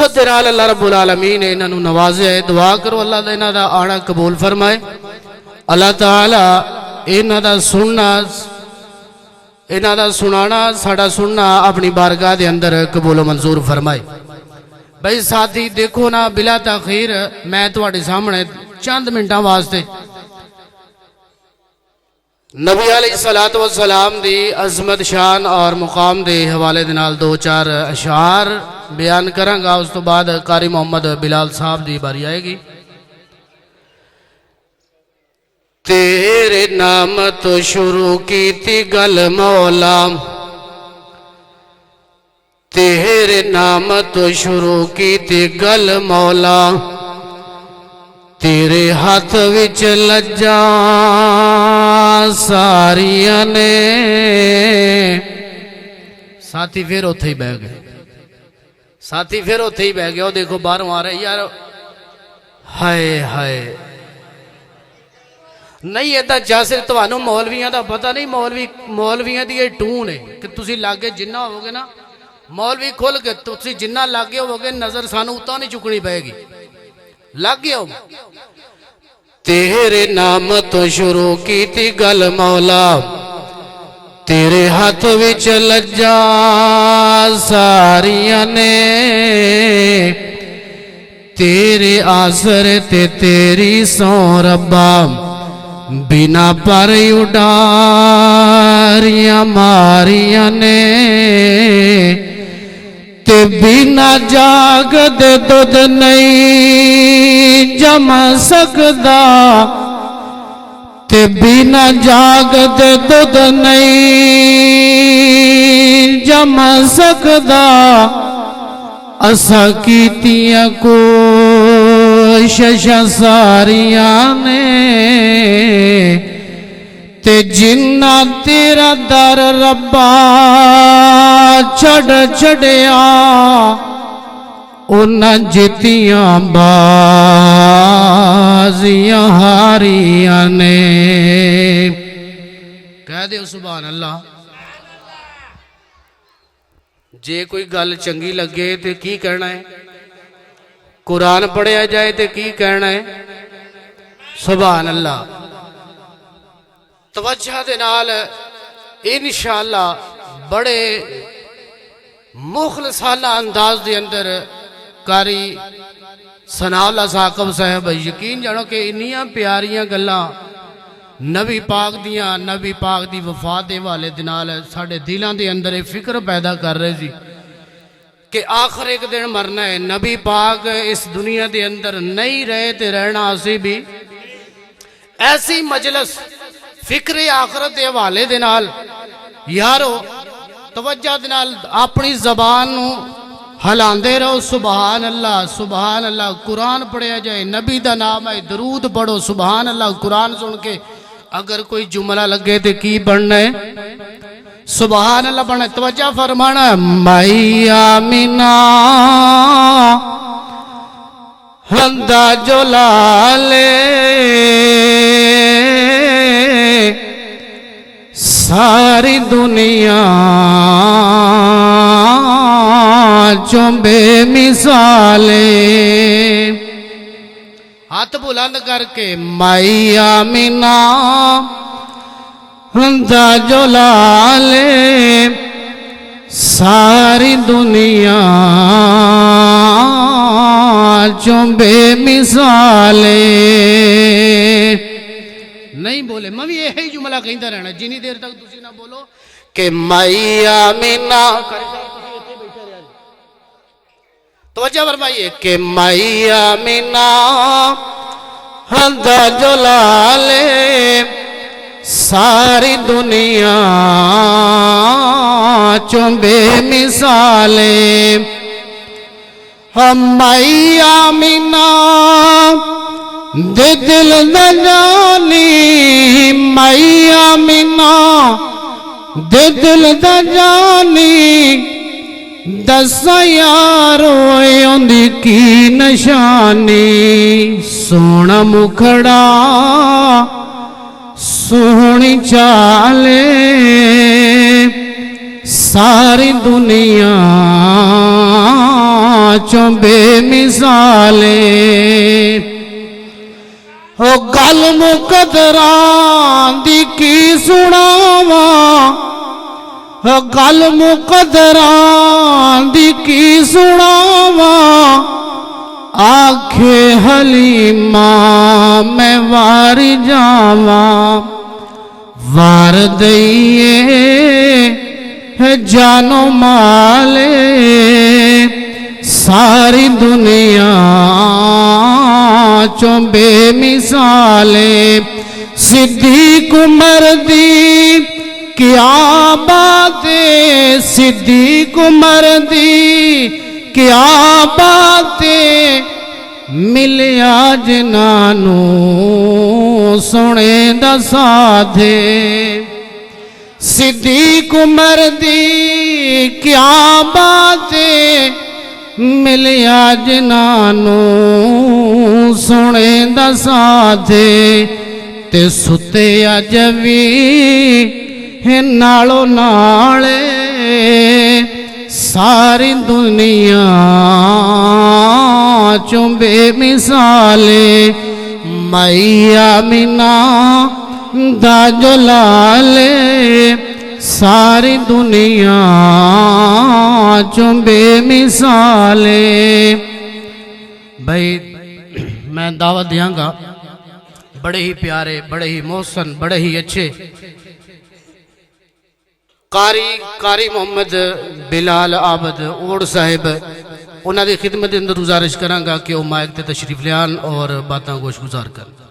नसरत दे नाल अल्लाह रब्बुल आलमीन ने इन्हां नूं नवाज़िया है। दुआ करो अल्लाह दा इन्हां दा आना कबूल फरमाए। अल्लाह ताला इन्हां दा सुनना इन्हां दा सुनाना साडा सुनना अपनी बारगाह दे अंदर कबूल मंजूर फरमाए। भाई साथी देखो ना, बिला तखीर मैं तुहाडे सामने चंद मिनटां वास्ते नबी अलैहिस्सलातु वस्सलाम दी अजमत शान और मुकाम दे हवाले दे नाल दो चार अशार बयान करांगा। उस तो बाद कारी मोहम्मद बिलाल साहब दी बारी आएगी। तेरे नाम तो शुरू की थी गल मौला, तेरे नाम तो शुरू की थी गल मौला, तेरे हाथ विच लज्जा सारिया ने। साथी फिर उत्थे ही बह गए, साथी फिर उत्थे ही बह गया। वो देखो बाहरों आ रहे यार, हाय हाय नहीं इदा जैसे तुहानू मौलवियां का पता नहीं, मौलवियां की ये टून है कि तुसी लागे जिन्ना होवोगे ना, मौलवी खुल के तुसी जिन्ना लागे होवोगे नजर सानू उता नहीं चुकनी पएगी। लागे हो तेरे नाम तो शुरू की थी गल मौला, तेरे हाथ विच लज्जा सारिया ने, तेरे आसरे ते तेरी सौ रब्बा, बिना पर उडारिया मारिया ने, ते बिना जाग दे दुध नहीं जम सकदा, ते बिना जाग दे दुध नहीं जम सकदा, असा कीतियां कोशिशां सारिया ने, ते जिन्ना तेरा दर रब्बा छड़ छड़िया, उन्हां जितियां बाजियां हारियां ने। कह दे सुभान अल्लाह। जे कोई गल चंगी लगे तो की कहना है, कुरान पढ़िया जाए तो की कहना है, सुभान अल्लाह। तवज्जो दे नाल इंशाअल्लाह बड़े मुखलसाना अंदाज दे अंदर कारी सनाउल्लाह साकब साहब यकीन जानो कि इन्नियां प्यारियां गल्लां नबी पाक दियां, नबी पाक दी वफात दे हवाले दे नाल साडे दिलां दे अंदर ये फिक्र पैदा कर रहे सी कि आखिर एक दिन मरना है। नबी पाक इस दुनिया दे अंदर नहीं रहे ते रहना असी भी। ऐसी मजलिस फिक्रे आखिरत के हवाले दे नाल यारो तवज्जो दे नाल अपनी जबान नू हलांदे रहो। सुभान अल्लाह, सुभान अल्लाह। कुरान पढ़िया जाए, नबी दा नाम है, दरूद पढ़ो, सुभान अल्लाह। कुरान सुन के अगर कोई जुमला लगे तो की पढ़ना है, सुभान अल्लाह पढ़ना। तवज्जो फरमाना, मैया मीना हंदा जो लाले, सारी दुनिया चुंबे मिसाले। हाथ बुलंद करके मैया मीना हंदा जो लाले, सारी दुनिया चुंबे मिसाले। नहीं बोले मैं भी यही जुमला कहता रहना जिनी देर तक तुसी ना बोलो कि मैया मीना। तवज्जो फरमाइए कि मैया मीना हंदा जो लाले, सारी दुनिया चुंबे मिसाले। हम मैया मीना दे दिल न जानी, मैया मीना दे दिल न जानी, दस यारो उंदी की निशानी। सोना मुखड़ा सोहनी चाले, सारी दुनिया चो बेमिसाले ओ गल मुकदरां दी की सुनावा गल मुकदरां दी की सुनावा आखे हलीमा मैं वार जावा वार दइए जानो माले सारी दुनिया चो बेमिसाले सिद्दीक उमर दी क्या बातें सिद्दीक उमर दी क्या बातें मिलिया जिनानू सुने दसा दे सिद्दीक उमर दी क्या बातें मिलिया जिनानू सुने दसा दे ते सुते अज भी नालों नाले सारी दुनिया चो बेमिसाले मैया मीना दा जलाले सारी दुनिया चो बेमिसाले। भाई मैं दावत दियांगा बड़े ही प्यारे बड़े ही मोहसन बड़े ही अच्छे कारी मोहम्मद बिलाल आबद ओड़ साहिब उन्होंने खिदमत अंदर गुजारिश करांगा कि वह माइक ते तशरीफ लियान और बातें गोश गुजार कर।